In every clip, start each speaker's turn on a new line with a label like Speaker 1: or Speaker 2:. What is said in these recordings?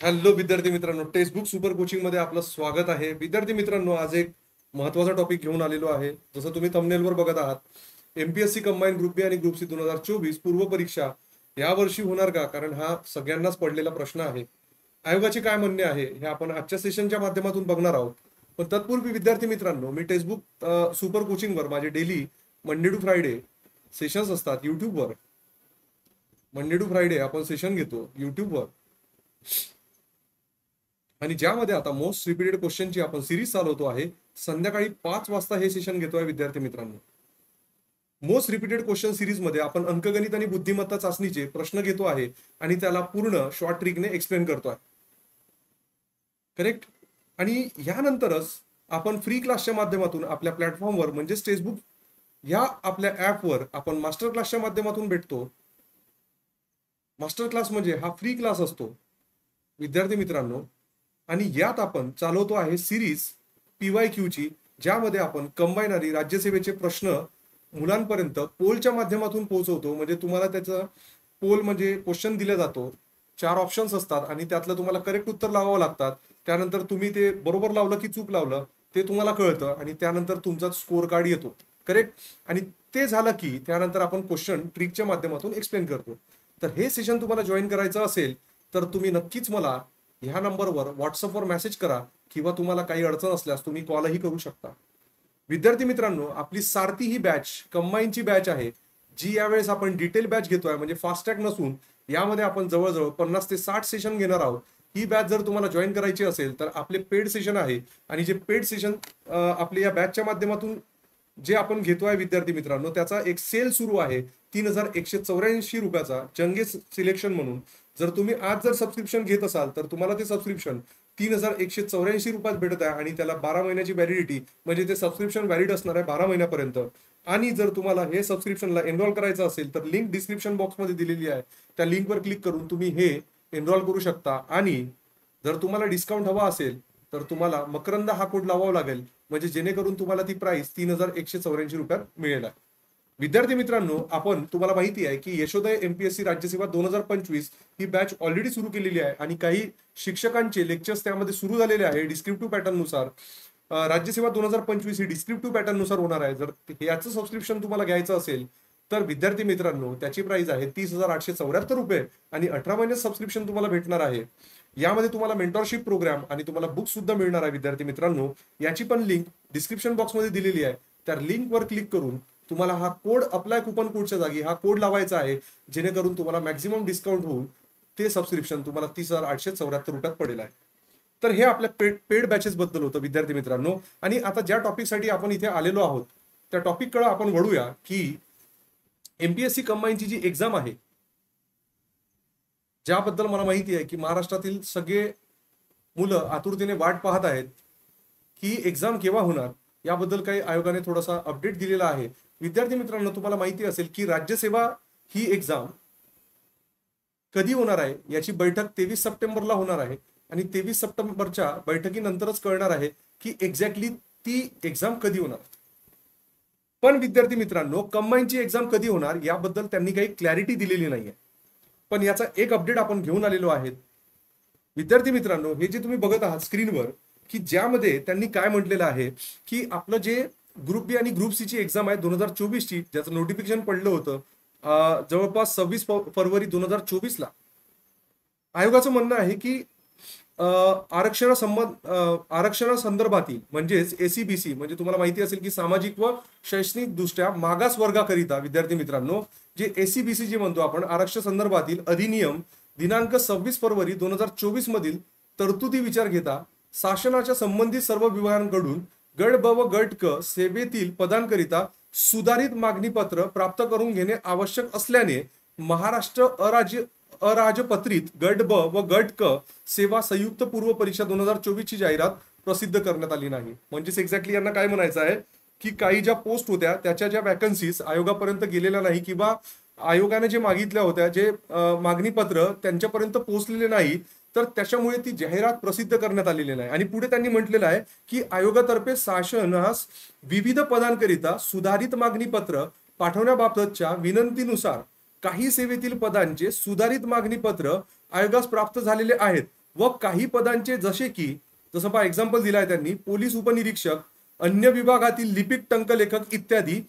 Speaker 1: Hello विद्यार्थी मित्रांनो, textbook super coaching मध्ये आपलं स्वागत आहे. विद्यार्थी मित्रांनो, आज एक महत्वाचा टॉपिक घेऊन आलेलो आहे. जसं तुम्ही थंबनेलवर बघत आहात, एमपीएससी कंबाईन ग्रुप बी आणि ग्रुप सी 2024 पूर्व परीक्षा या वर्षी होणार का? कारण हा सगळ्यांनाच पडलेला प्रश्न आहे. आयोगाचे काय म्हणणे आहे हे आपण आजच्या सेशनच्या माध्यमातून बघणार आहोत. पण तत्पूर्वी विद्यार्थी मित्रांनो, मी टेक्स्टबुक सुपर कोचिंगवर माझे daily Monday to Friday sessions असतात युट्यूबवर. मंडे टू फ्रायडे आपण सेशन घेतो युट्यूबवर, आणि ज्यामध्ये आता मोस्ट रिपीटेड क्वेश्चनची आपण सिरीज चालवतो आहे. संध्याकाळी 5 वाजता हे सेशन घेतोय विद्यार्थी मित्रांनो. मोस्ट रिपीटेड क्वेश्चन सिरीज मध्ये आपण अंकगणित आणि बुद्धिमत्ता चाचणीचे प्रश्न घेतो आहे आणि त्याला पूर्ण शॉर्ट ट्रिकने एक्सप्लेन करतोय. करेक्ट. आणि यानंतरच आपण फ्री क्लासच्या माध्यमातून आपल्या प्लॅटफॉर्मवर म्हणजेच टेक्स्टबुक या आपल्या ऍपवर आपण मास्टर क्लासच्या माध्यमातून भेटतो. मास्टर क्लास म्हणजे हा फ्री क्लास असतो विद्यार्थी मित्रांनो. आणि यात आपण चालवतो आहे सिरीज PYQची, ज्यामध्ये आपण कंबाईन आणि राज्यसेवेचे प्रश्न मुलांपर्यंत पोलच्या माध्यमातून पोहोचवतो. म्हणजे तुम्हाला त्याचं पोल म्हणजे क्वेश्चन दिला जातो, 4 ऑप्शन्स असतात आणि त्यातलं तुम्हाला करेक्ट उत्तर लावावं लागतात. त्यानंतर तुम्ही ते बरोबर लावलं की चूक लावलं ते तुम्हाला कळतं आणि त्यानंतर तुमचा स्कोर कार्ड येतो. करेक्ट. आणि ते झालं की त्यानंतर आपण क्वेश्चन ट्रिकच्या माध्यमातून एक्सप्लेन करतो. तर हे सेशन तुम्हाला जॉईन करायचं असेल तर तुम्ही नक्कीच मला ह्या नंबरवर व्हॉट्सअपवर मेसेज करा, किंवा तुम्हाला काही अडचण असल्यास तुम्ही कॉलही करू शकता. विद्यार्थी मित्रांनो, आपली सारथी ही बॅच कंबाईनची बॅच आहे, जी यावेळेस आपण डिटेल बॅच घेतोय. म्हणजे फास्ट ट्रॅक नसून यामध्ये आपण जवळजवळ 50 ते 60 सेशन घेणार आहोत. ही बॅच जर तुम्हाला जॉईन करायची असेल तर आपले पेड सेशन आहे, आणि जे पेड सेशन आपले या बॅचच्या माध्यमातून जे आपण घेतोय विद्यार्थी मित्रांनो, त्याचा एक सेल सुरू आहे 3184 रुपयाचा जंगे सिलेक्शन म्हणून. जर तुम्ही आज जर सबस्क्रिप्शन घेत असाल तर तुम्हाला ते सबस्क्रिप्शन 3184 रुपयात भेटत आहे, आणि त्याला 12 महिन्याची व्हॅलिडिटी, म्हणजे ते सबस्क्रिप्शन व्हॅलिड असणार आहे 12 महिन्यापर्यंत. आणि जर तुम्हाला हे सबस्क्रिप्शनला एनरोल करायचं असेल तर लिंक डिस्क्रिप्शन बॉक्समध्ये दिलेली आहे, त्या लिंकवर क्लिक करून तुम्ही हे एनरोल करू शकता. आणि जर तुम्हाला डिस्काउंट हवा असेल तर तुम्हाला मकरंद हा कोड लावावा लागेल, म्हणजे जेणेकरून तुम्हाला ती प्राइस 3184 रुपयात मिळेल. विद्यार्थी मित्रांनो, आपण तुम्हाला माहिती आहे की यशोदय MPSC राज्यसेवा 2025 ही बॅच ऑलरेडी सुरू केलेली आहे, आणि काही शिक्षकांचे लेक्चर्स त्यामध्ये सुरू झालेले आहे डिस्क्रिप्टिव्ह पॅटर्न नुसार. राज्यसेवा 2025 ही डिस्क्रिप्टिव्ह पॅटर्न नुसार होणार आहे. जर याचं सबस्क्रिप्शन तुम्हाला घ्यायचं असेल तर विद्यार्थी मित्रांनो, त्याची प्राइस आहे 30,874 रुपये, आणि 18 महिन्यात सबस्क्रिप्शन तुम्हाला भेटणार आहे. यामध्ये तुम्हाला मेंटॉरशिप प्रोग्राम आणि तुम्हाला बुक सुद्धा मिळणार आहे विद्यार्थी मित्रांनो. याची पण लिंक डिस्क्रिप्शन बॉक्समध्ये दिलेली आहे. त्या लिंकवर क्लिक करून तुम्हाला हा कोड अप्लाय कुपन कोडच्या जागी हा कोड लावायचा आहे, जेणेकरून तुम्हाला मॅक्झिमम डिस्काउंट होऊन ते सबस्क्रिप्शन तुम्हाला 30,874 रुपयात पडेल आहे. तर हे आपल्या पेड बॅचेस बद्दल होतं विद्यार्थी मित्रांनो. आणि आता ज्या टॉपिकसाठी आपण इथे आलेलो आहोत त्या टॉपिककडे आपण वळूया, की MPSC कंबाईनची जी एक्झाम आहे, ज्याबद्दल मला माहिती आहे की महाराष्ट्रातील सगळे मुलं आतुरतेने वाट पाहत आहेत की एक्झाम केव्हा होणार. याबद्दल काही आयोगाने थोडासा अपडेट दिलेला आहे. विद्यार्थी मित्रांनो, तुम्हाला माहिती असेल की राज्यसेवा ही एक्झाम कधी होणार आहे याची बैठक 23 सप्टेंबरला होणार आहे, आणि 23 सप्टेंबरच्या बैठकीनंतरच कळणार आहे की एक्झॅक्टली ती एक्झाम कधी होणार. पण विद्यार्थी मित्रांनो, कंबाईनची एक्झाम कधी होणार याबद्दल त्यांनी काही क्लॅरिटी दिलेली नाहीये. पण याचा एक अपडेट आपण घेऊन आलेलो आहे विद्यार्थी मित्रांनो. हे जे तुम्ही बघत आहात स्क्रीनवर, की ज्यामध्ये त्यांनी काय म्हटलेलं आहे की आपलं जे ग्रुप बी आणि ग्रुप सी ची एक्झाम आहे 2024 ची, ज्याचं नोटिफिकेशन पडलं होतं जवळपास 26 फरवरी 2024 ला. आयोगाचं म्हणणं आहे की आरक्षणासंदर्भातील म्हणजेच ACBC, म्हणजे तुम्हाला माहिती असेल की सामाजिक व शैक्षणिक दृष्ट्या मागास वर्गाकरिता विद्यार्थी मित्रांनो, जे ACBC जे म्हणतो आपण, आरक्षण संदर्भातील अधिनियम दिनांक 26 फरवरी 2024 मधील तरतुदी विचार घेता शासनाच्या संबंधित सर्व विभागांकडून गट ब व गट क सेवेतील पदांकरिता सुधारित मागणी पत्र प्राप्त करून घेणे आवश्यक असल्याने महाराष्ट्र अराजपत्रित गट ब व गट क सेवा संयुक्त पूर्व परीक्षा 2024 ची जाहिरात प्रसिद्ध करण्यात आली नाही. म्हणजेच एक्झॅक्टली यांना काय म्हणायचं आहे की काही ज्या पोस्ट होत्या त्याच्या ज्या वॅकन्सीज आयोगापर्यंत गेलेल्या नाही, किंवा आयोगाने जे मागितल्या होत्या जे मागणी पत्र त्यांच्यापर्यंत पोहोचलेले नाही, तर त्याच्यामुळे ती जाहिरात प्रसिद्ध करण्यात आलेली नाही. आणि पुढे त्यांनी म्हटलेलं आहे की आयोगातर्फे शासनास विविध पदांकरिता सुधारित मागणी पत्र पाठवण्याबाबतच्या विनंतीनुसार काही सेवेतील पदांचे सुधारित मागणी पत्र आयोगास प्राप्त झालेले आहेत. व काही पदांचे जसं पहा एक्झाम्पल दिलाय त्यांनी, पोलीस उपनिरीक्षक, अन्य विभागातील लिपिक, टंकलेखक इत्यादी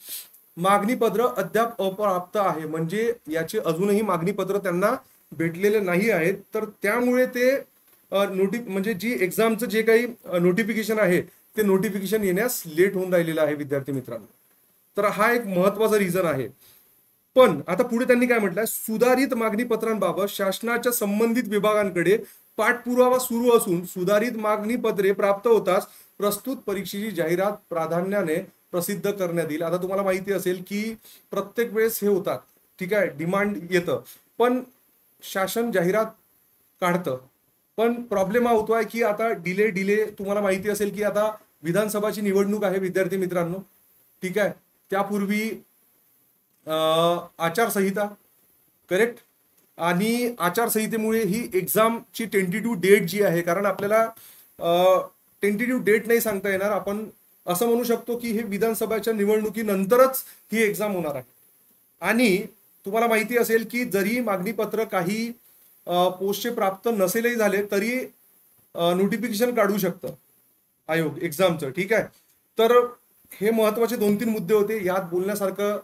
Speaker 1: मागणीपत्र अद्याप अप्राप्त आहे. म्हणजे याचे अजूनही मागणीपत्र त्यांना भेटलेले नाही आहेत. तर त्यामुळे ते म्हणजे जी एक्झामचं जे काही नोटिफिकेशन आहे ते नोटिफिकेशन येण्यास लेट होऊन राहिलेलं आहे विद्यार्थी मित्रांनो. तर हा एक महत्वाचा रिझन आहे. पण आता पुढे त्यांनी काय म्हटलंय, सुधारित मागणीपत्रांबाबत शासनाच्या संबंधित विभागांकडे पाठपुरावा सुरू असून सुधारित मागणीपत्रे प्राप्त होताच प्रस्तुत परीक्षेची जाहिरात प्राधान्याने प्रसिद्ध करण्यात येईल. आता तुम्हाला माहिती असेल की प्रत्येक वेळेस हे होतात, ठीक आहे, डिमांड येतं पण शासन जाहिरात काढतं. पण प्रॉब्लेम हा होतोय की आता डिले तुम्हाला माहिती असेल की आता विधानसभाची निवडणूक आहे विद्यार्थी मित्रांनो, ठीक आहे. त्यापूर्वी आचारसंहिता, करेक्ट, आणि आचारसंहितेमुळे ही एक्झामची टेंटेटिव्ह डेट जी आहे, कारण आपल्याला टेंटेटिव्ह डेट नाही सांगता येणार, आपण असं म्हणू शकतो की हे विधानसभाच्या निवडणुकीनंतरच ही एक्झाम होणार आहे. आणि तुम्हाला माहिती असेल की जरी मागणीपत्र काही पोस्टचे प्राप्त नसेलही झाले तरी नोटिफिकेशन काढू शकतं आयोग एक्झामचं, ठीक आहे. तर हे महत्वाचे 2-3 मुद्दे होते, यात बोलण्यासारखं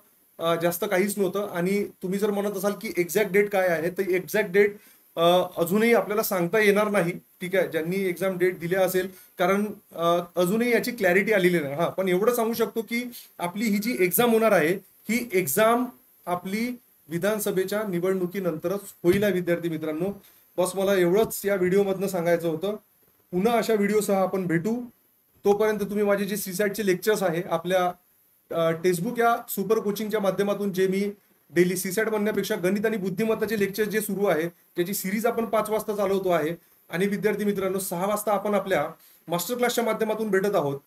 Speaker 1: जास्त काहीच नव्हतं. आणि तुम्ही जर म्हणत असाल की एक्झॅक्ट डेट काय आहे, तर एक्झॅक्ट डेट अजूनही आपल्याला सांगता येणार नाही, ठीक आहे, ज्यांनी एक्झाम डेट दिल्या असेल, कारण अजूनही याची क्लॅरिटी आलेली नाही. हा, पण एवढं सांगू शकतो की आपली ही जी एक्झाम होणार आहे ही एक्झाम आपली विधानसभेच्या निवडणुकीनंतरच होईल विद्यार्थी मित्रांनो. बस मला एवढंच या व्हिडिओमधनं सांगायचं होतं. पुन्हा अशा व्हिडिओसह आपण भेटू. तोपर्यंत तुम्ही माझे जे सीसॅटचे लेक्चर्स आहे आपल्या टेक्स्टबुक या सुपर कोचिंगच्या माध्यमातून, जे मी डेली सीसॅट म्हणण्यापेक्षा गणित आणि बुद्धिमत्ताचे लेक्चर जे सुरू आहे त्याची सिरीज आपण 5 वाजता चालवतो आहे. आणि विद्यार्थी मित्रांनो 6 वाजता आपण आपल्या मास्टर क्लासच्या माध्यमातून भेटत आहोत.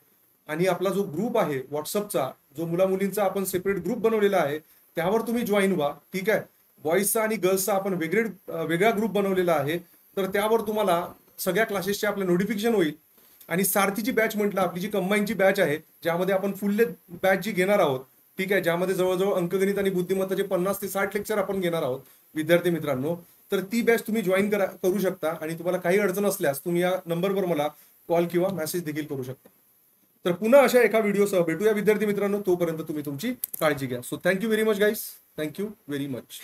Speaker 1: आणि आपला जो ग्रुप आहे व्हॉट्सअपचा, जो मुलामुलींचा आपण सेपरेट ग्रुप बनवलेला आहे, त्यावर तुम्ही जॉईन व्हा, ठीक आहे. बॉईजचा आणि गर्ल्सचा आपण वेगळा ग्रुप बनवलेला आहे. तर त्यावर तुम्हाला सगळ्या क्लासेसचे आपलं नोटिफिकेशन होईल. आणि सारथीची बॅच म्हटलं, आपली जी कंबाईनची बॅच आहे, ज्यामध्ये आपण फुल बॅच जी घेणार आहोत, ठीक आहे, ज्यामध्ये जवळजवळ अंकगणित आणि बुद्धिमत्ताचे 50 ते 60 लेक्चर आपण घेणार आहोत विद्यार्थी मित्रांनो. तर ती बॅच तुम्ही जॉईन करू शकता. आणि तुम्हाला काही अडचण असल्यास तुम्ही या नंबरवर मला कॉल किंवा मेसेज देखील करू शकता. तर पुन्हा अशा एका व्हिडिओसह भेटूया विद्यार्थी मित्रांनो. तोपर्यंत तुम्ही तुमची काळजी घ्या. So thank you very much guys. Thank you very much.